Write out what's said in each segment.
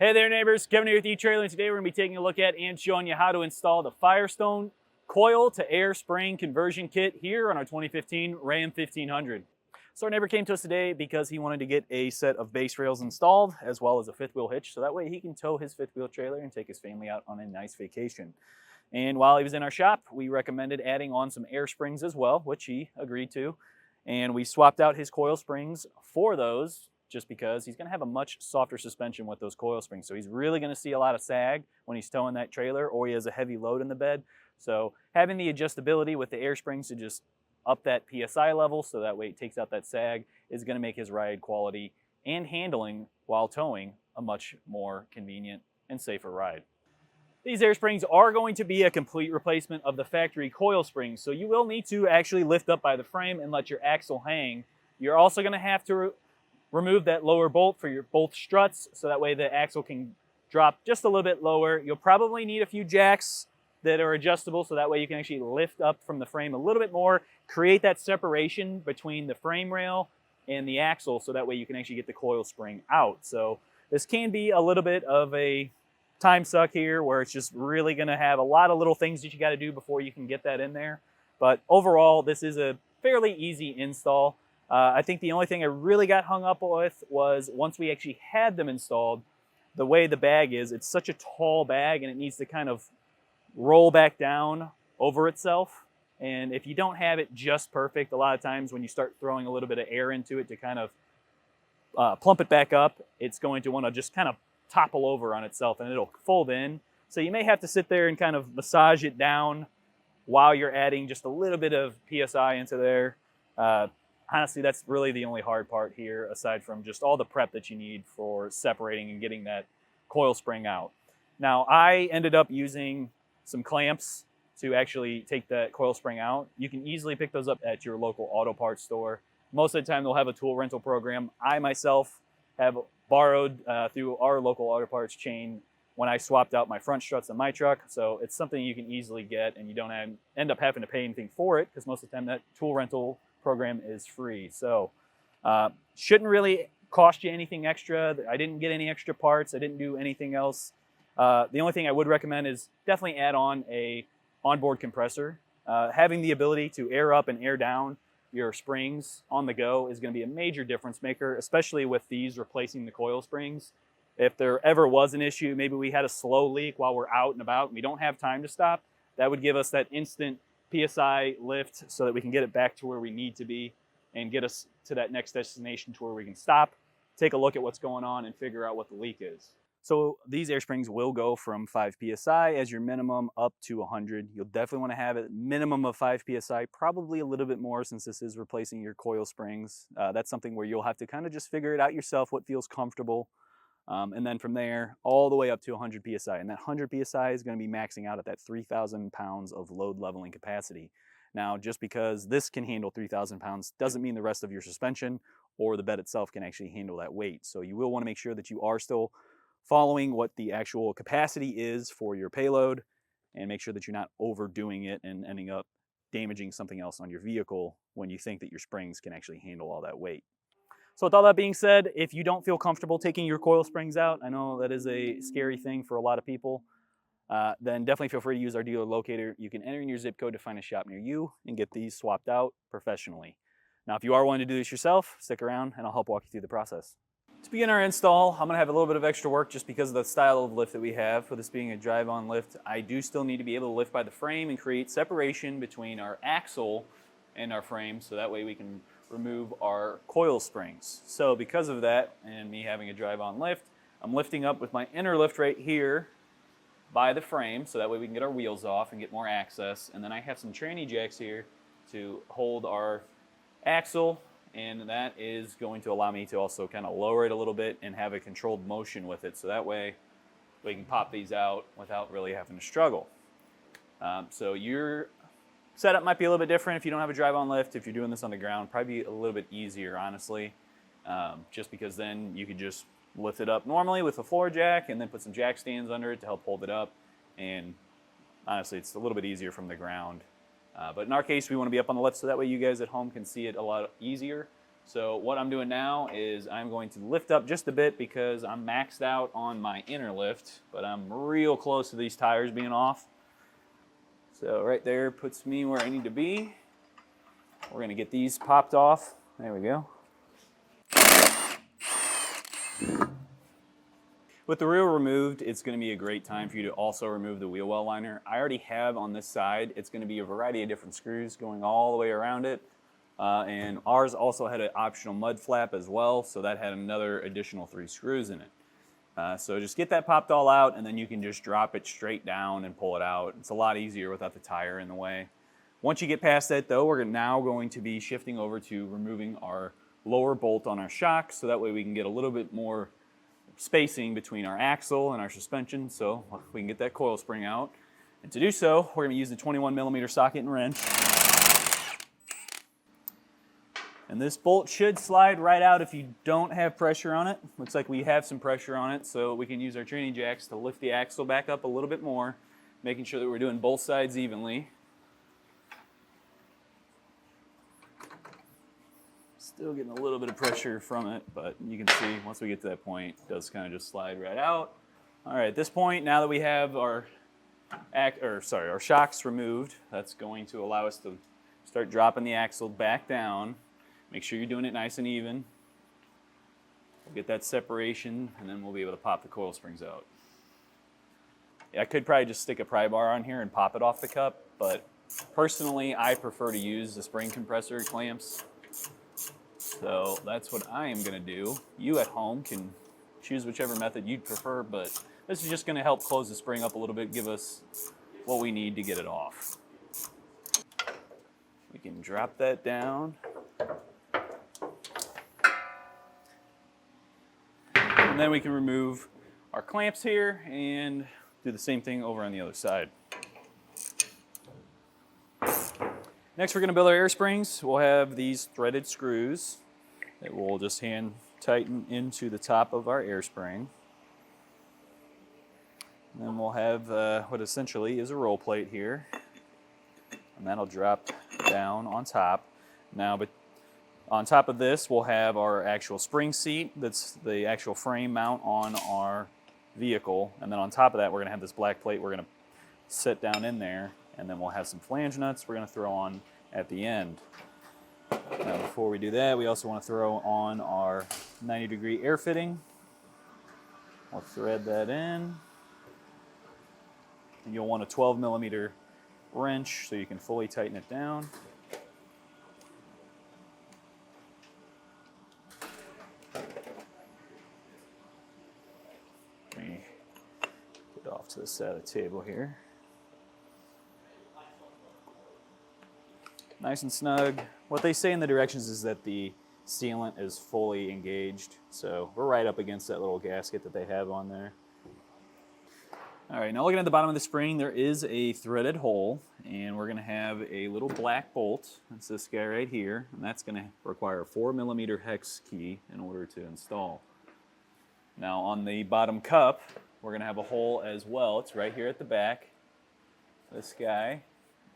Hey there neighbors, Kevin here with Etrailer, and today we're going to be taking a look at and showing you how to install the Firestone Coil-to-Air-Spring conversion kit here on our 2015 Ram 1500. So our neighbor came to us today because he wanted to get a set of base rails installed as well as a fifth wheel hitch, so that way he can tow his fifth wheel trailer and take his family out on a nice vacation. And while he was in our shop, we recommended adding on some air springs as well, which he agreed to. And we swapped out his coil springs for those just because he's going to have a much softer suspension with those coil springs. So he's really going to see a lot of sag when he's towing that trailer, or he has a heavy load in the bed. So having the adjustability with the air springs to just up that PSI level so that way it takes out that sag is going to make his ride quality and handling while towing a much more convenient and safer ride. These air springs are going to be a complete replacement of the factory coil springs, so you will need to actually lift up by the frame and let your axle hang. You're also going to have to remove that lower bolt for your both struts so that way the axle can drop just a little bit lower. You'll probably need a few jacks that are adjustable so that way you can actually lift up from the frame a little bit more, create that separation between the frame rail and the axle so that way you can actually get the coil spring out. So this can be a little bit of a time suck here where it's just really going to have a lot of little things that you got to do before you can get that in there. But overall, this is a fairly easy install. I think the only thing I really got hung up with was once we actually had them installed, the way the bag is, it's such a tall bag and it needs to kind of roll back down over itself. And if you don't have it just perfect, a lot of times when you start throwing a little bit of air into it to kind of plump it back up, it's going to want to just kind of topple over on itself and it'll fold in. So you may have to sit there and kind of massage it down while you're adding just a little bit of PSI into there. Honestly, that's really the only hard part here, aside from just all the prep that you need for separating and getting that coil spring out. Now, I ended up using some clamps to actually take that coil spring out. You can easily pick those up at your local auto parts store. Most of the time, they'll have a tool rental program. I myself have borrowed through our local auto parts chain when I swapped out my front struts in my truck. So it's something you can easily get and you don't end up having to pay anything for it because most of the time that tool rental program is free. So shouldn't really cost you anything extra. I didn't get any extra parts. I didn't do anything else. The only thing I would recommend is definitely add on a onboard compressor. Having the ability to air up and air down your springs on the go is going to be a major difference maker, especially with these replacing the coil springs. If there ever was an issue, maybe we had a slow leak while we're out and about and we don't have time to stop, that would give us that instant PSI lift so that we can get it back to where we need to be and get us to that next destination to where we can stop, take a look at what's going on and figure out what the leak is. So these air springs will go from 5 PSI as your minimum up to 100. You'll definitely want to have a minimum of 5 PSI, probably a little bit more since this is replacing your coil springs. That's something where you'll have to kind of just figure it out yourself, what feels comfortable. And then from there, all the way up to 100 PSI. And that 100 PSI is going to be maxing out at that 3,000 pounds of load leveling capacity. Now, just because this can handle 3,000 pounds doesn't mean the rest of your suspension or the bed itself can actually handle that weight. So you will want to make sure that you are still following what the actual capacity is for your payload and make sure that you're not overdoing it and ending up damaging something else on your vehicle when you think that your springs can actually handle all that weight. So with all that being said, if you don't feel comfortable taking your coil springs out, I know that is a scary thing for a lot of people, then definitely feel free to use our dealer locator. You can enter in your zip code to find a shop near you and get these swapped out professionally. Now, if you are wanting to do this yourself, stick around and I'll help walk you through the process. To begin our install, I'm going to have a little bit of extra work just because of the style of lift that we have. With this being a drive-on lift, I do still need to be able to lift by the frame and create separation between our axle and our frame so that way we can remove our coil springs. So because of that and me having a drive-on lift, I'm lifting up with my inner lift right here by the frame so that way we can get our wheels off and get more access. And then I have some tranny jacks here to hold our axle, and that is going to allow me to also kind of lower it a little bit and have a controlled motion with it so that way we can pop these out without really having to struggle. So your setup might be a little bit different if you don't have a drive-on lift. If you're doing this on the ground, probably a little bit easier, honestly, just because then you can just lift it up normally with a floor jack and then put some jack stands under it to help hold it up. And honestly, it's a little bit easier from the ground. But in our case, we want to be up on the lift so that way you guys at home can see it a lot easier. So what I'm doing now is I'm going to lift up just a bit because I'm maxed out on my inner lift, but I'm real close to these tires being off. So right there puts me where I need to be. We're gonna get these popped off. There we go. With the wheel removed, it's going to be a great time for you to also remove the wheel well liner. I already have on this side, it's going to be a variety of different screws going all the way around it. And ours also had an optional mud flap as well, so that had another additional 3 screws in it. So just get that popped all out, and then you can just drop it straight down and pull it out. It's a lot easier without the tire in the way. Once you get past that though, we're now going to be shifting over to removing our lower bolt on our shock, so that way we can get a little bit more spacing between our axle and our suspension, so we can get that coil spring out. And to do so, we're going to use the 21mm socket and wrench. And this bolt should slide right out if you don't have pressure on it. Looks like we have some pressure on it, so we can use our training jacks to lift the axle back up a little bit more, making sure that we're doing both sides evenly. Still getting a little bit of pressure from it, but you can see once we get to that point, it does kind of just slide right out. All right, at this point, now that we have our shocks removed, that's going to allow us to start dropping the axle back down. Make sure you're doing it nice and even. We'll get that separation, and then we'll be able to pop the coil springs out. Yeah, I could probably just stick a pry bar on here and pop it off the cup, but personally, I prefer to use the spring compressor clamps. So that's what I am going to do. You at home can choose whichever method you'd prefer, but this is just going to help close the spring up a little bit, give us what we need to get it off. We can drop that down. And then we can remove our clamps here and do the same thing over on the other side. Next, we're going to build our air springs. We'll have these threaded screws that we'll just hand tighten into the top of our air spring. And then we'll have what essentially is a roll plate here, and that'll drop down on top. Now, but on top of this, we'll have our actual spring seat. That's the actual frame mount on our vehicle. And then on top of that, we're going to have this black plate we're going to set down in there. And then we'll have some flange nuts we're going to throw on at the end. Now, before we do that, we also want to throw on our 90-degree air fitting. We'll thread that in. And you'll want a 12mm wrench so you can fully tighten it down. Let me get off to the side of the table here. Nice and snug. What they say in the directions is that the sealant is fully engaged, so we're right up against that little gasket that they have on there. All right, now looking at the bottom of the spring, there is a threaded hole, and we're gonna have a little black bolt. That's this guy right here, and that's gonna require a 4mm hex key in order to install. Now on the bottom cup, we're gonna have a hole as well. It's right here at the back, this guy,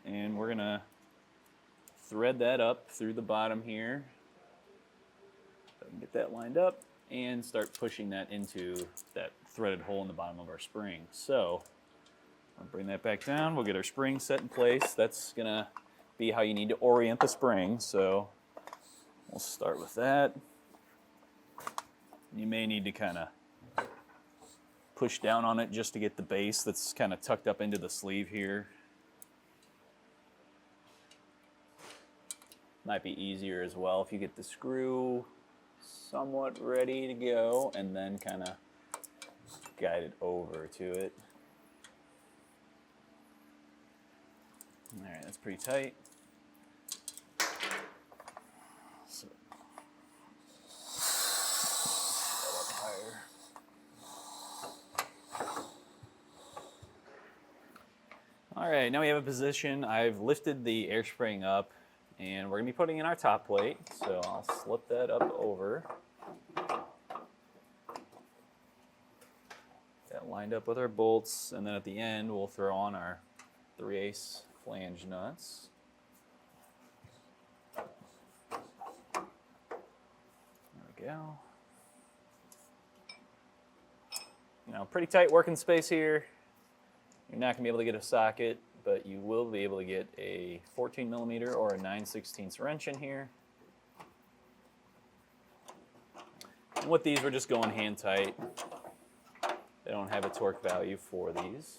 and we're gonna thread that up through the bottom here. Get that lined up and start pushing that into that threaded hole in the bottom of our spring. So I'll bring that back down. We'll get our spring set in place. That's gonna be how you need to orient the spring. So we'll start with that. You may need to kind of push down on it just to get the base that's kind of tucked up into the sleeve here. Might be easier as well if you get the screw somewhat ready to go and then kind of guide it over to it. All right, that's pretty tight. So, all right, now we have a position. I've lifted the air spring up, and we're going to be putting in our top plate, so I'll slip that up over. That lined up with our bolts, and then at the end we'll throw on our 3/8 flange nuts. go. Now, pretty tight working space here. You're not gonna be able to get a socket, but you will be able to get a 14 millimeter or a 9/16 wrench in here. And with these, we're just going hand tight. They don't have a torque value for these,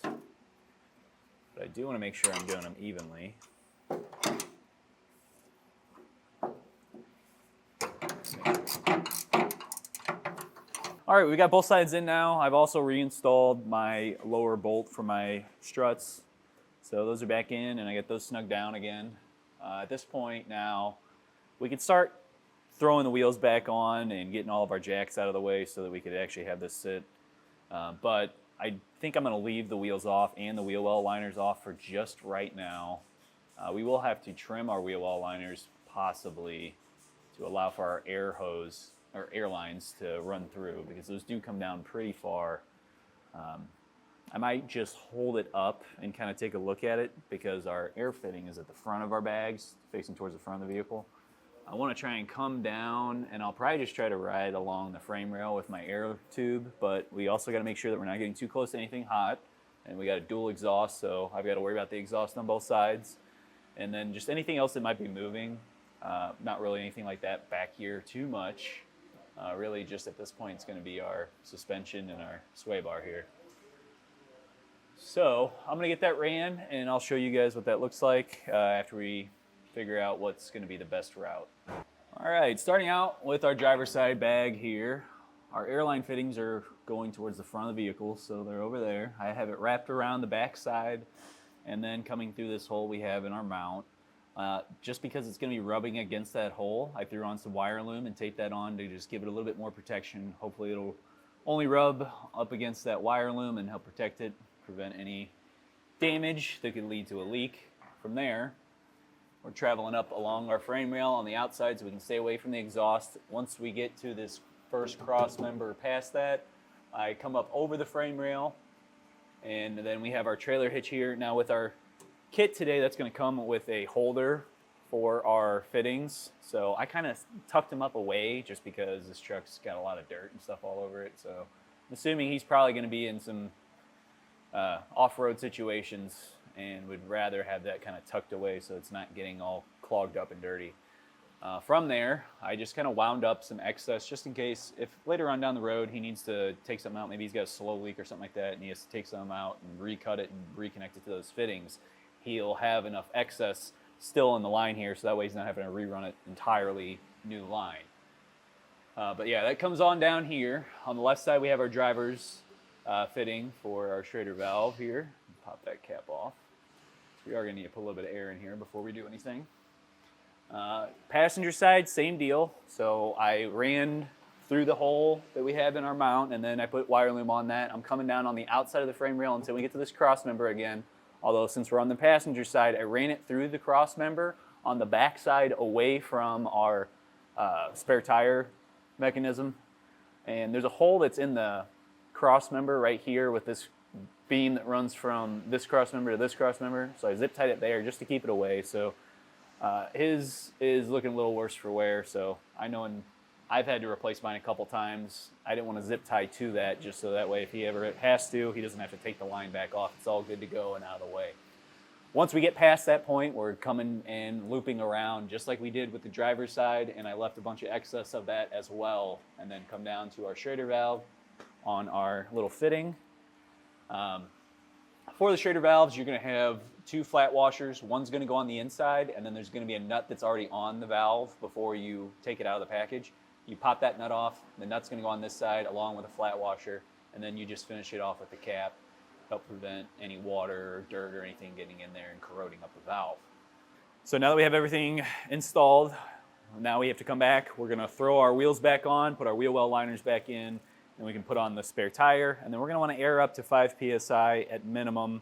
but I do want to make sure I'm doing them evenly. All right, we got both sides in now. I've also reinstalled my lower bolt for my struts. So those are back in, and I get those snug down again. At this point now, we can start throwing the wheels back on and getting all of our jacks out of the way so that we could actually have this sit. But I think I'm going to leave the wheels off and the wheel well liners off for just right now. We will have to trim our wheel well liners possibly to allow for our air hose or air lines to run through, because those do come down pretty far. I might just hold it up and kind of take a look at it, because our air fitting is at the front of our bags, facing towards the front of the vehicle. I want to try and come down, and I'll probably just try to ride along the frame rail with my air tube, but we also got to make sure that we're not getting too close to anything hot, and we got a dual exhaust, so I've got to worry about the exhaust on both sides, and then just anything else that might be moving. Not really anything like that back here too much. Really just at this point it's going to be our suspension and our sway bar here. So I'm going to get that ran, and I'll show you guys what that looks like after we figure out what's going to be the best route. All right, starting out with our driver's side bag here. Our airline fittings are going towards the front of the vehicle, so they're over there. I have it wrapped around the back side, and then coming through this hole we have in our mount. Just because it's going to be rubbing against that hole, I threw on some wire loom and taped that on to just give it a little bit more protection. Hopefully it'll only rub up against that wire loom and help protect it, prevent any damage that could lead to a leak. From there, we're traveling up along our frame rail on the outside so we can stay away from the exhaust. Once we get to this first cross member past that, I come up over the frame rail, and then we have our trailer hitch here. Now with our kit today, that's going to come with a holder for our fittings. So I kind of tucked him up away just because this truck's got a lot of dirt and stuff all over it. So I'm assuming he's probably going to be in some off-road situations and would rather have that kind of tucked away so it's not getting all clogged up and dirty. From there, I just kind of wound up some excess just in case if later on down the road he needs to take something out, maybe he's got a slow leak or something like that, and he has to take something out and recut it and reconnect it to those fittings. He'll have enough excess still in the line here, so that way he's not having to rerun it entirely new line. But yeah, that comes on down here. On the left side, we have our driver's fitting for our Schrader valve here. Pop that cap off. We are going to need to put a little bit of air in here before we do anything. Passenger side, same deal. So I ran through the hole that we have in our mount, and then I put wire loom on that. I'm coming down on the outside of the frame rail until we get to this cross member again. Although since we're on the passenger side, I ran it through the cross member on the back side away from our spare tire mechanism. And there's a hole that's in the cross member right here with this beam that runs from this cross member to this cross member. So I zip tied it there just to keep it away. So his is looking a little worse for wear. So I know I've had to replace mine a couple times. I didn't want to zip tie to that just so that way if he ever has to, he doesn't have to take the line back off. It's all good to go and out of the way. Once we get past that point, we're coming and looping around just like we did with the driver's side, and I left a bunch of excess of that as well, and then come down to our Schrader valve on our little fitting. For the Schrader valves, you're going to have two flat washers. One's going to go on the inside, and then there's going to be a nut that's already on the valve before you take it out of the package. You pop that nut off, the nut's going to go on this side along with a flat washer, and then you just finish it off with the cap, help prevent any water or dirt or anything getting in there and corroding up the valve. So now that we have everything installed, now we have to come back. We're going to throw our wheels back on, put our wheel well liners back in, and we can put on the spare tire, and then we're going to want to air up to 5 psi at minimum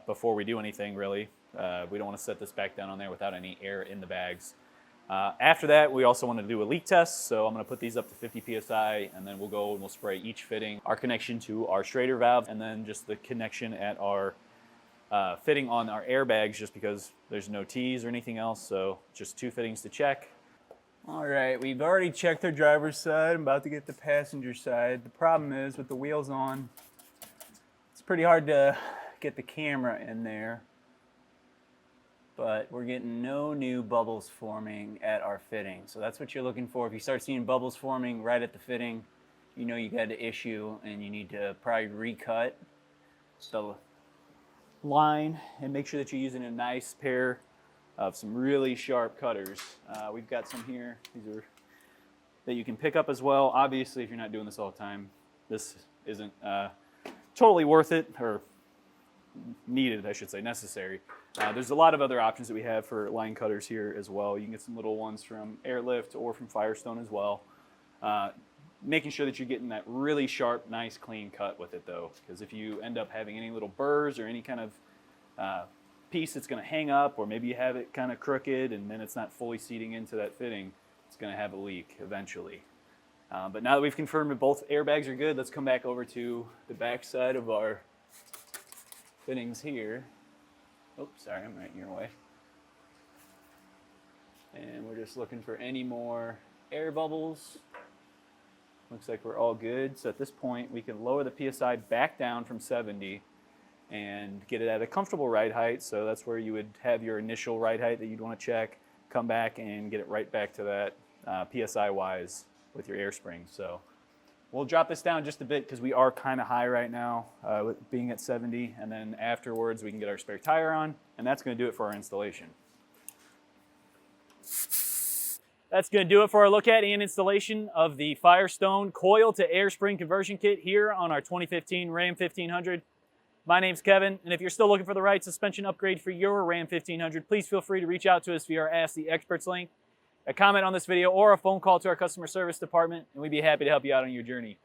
before we do anything really. We don't want to set this back down on there without any air in the bags. After that, we also want to do a leak test, so I'm going to put these up to 50 psi, and then we'll go and we'll spray each fitting, our connection to our Schrader valve, and then just the connection at our fitting on our airbags, just because there's no T's or anything else, so just 2 fittings to check. All right, we've already checked our driver's side. I'm about to get the passenger side. The problem is with the wheels on, it's pretty hard to get the camera in there, but we're getting no new bubbles forming at our fitting. So that's what you're looking for. If you start seeing bubbles forming right at the fitting, you know you got an issue and you need to probably recut the line and make sure that you're using a nice pair of some really sharp cutters. We've got some here. These are that you can pick up as well. Obviously, if you're not doing this all the time, this isn't totally worth it, or needed, I should say, necessary. There's a lot of other options that we have for line cutters here as well. You can get some little ones from Airlift or from Firestone as well. Making sure that you're getting that really sharp, nice, clean cut with it though, because if you end up having any little burrs or any kind of piece that's going to hang up, or maybe you have it kind of crooked and then it's not fully seating into that fitting, it's going to have a leak eventually. But now that we've confirmed that both airbags are good, let's come back over to the back side of our fittings here. Oops, sorry, I'm right in your way. And we're just looking for any more air bubbles. Looks like we're all good. So at this point, we can lower the PSI back down from 70 and get it at a comfortable ride height. So that's where you would have your initial ride height that you'd want to check, come back and get it right back to that PSI wise with your air spring. So we'll drop this down just a bit because we are kind of high right now with being at 70, and then afterwards we can get our spare tire on, and that's going to do it for our installation. That's going to do it for our look at and installation of the Firestone Coil-to-Air-Spring conversion kit here on our 2015 Ram 1500. My name's Kevin, and if you're still looking for the right suspension upgrade for your Ram 1500, please feel free to reach out to us via our Ask the Experts link, a comment on this video, or a phone call to our customer service department, and we'd be happy to help you out on your journey.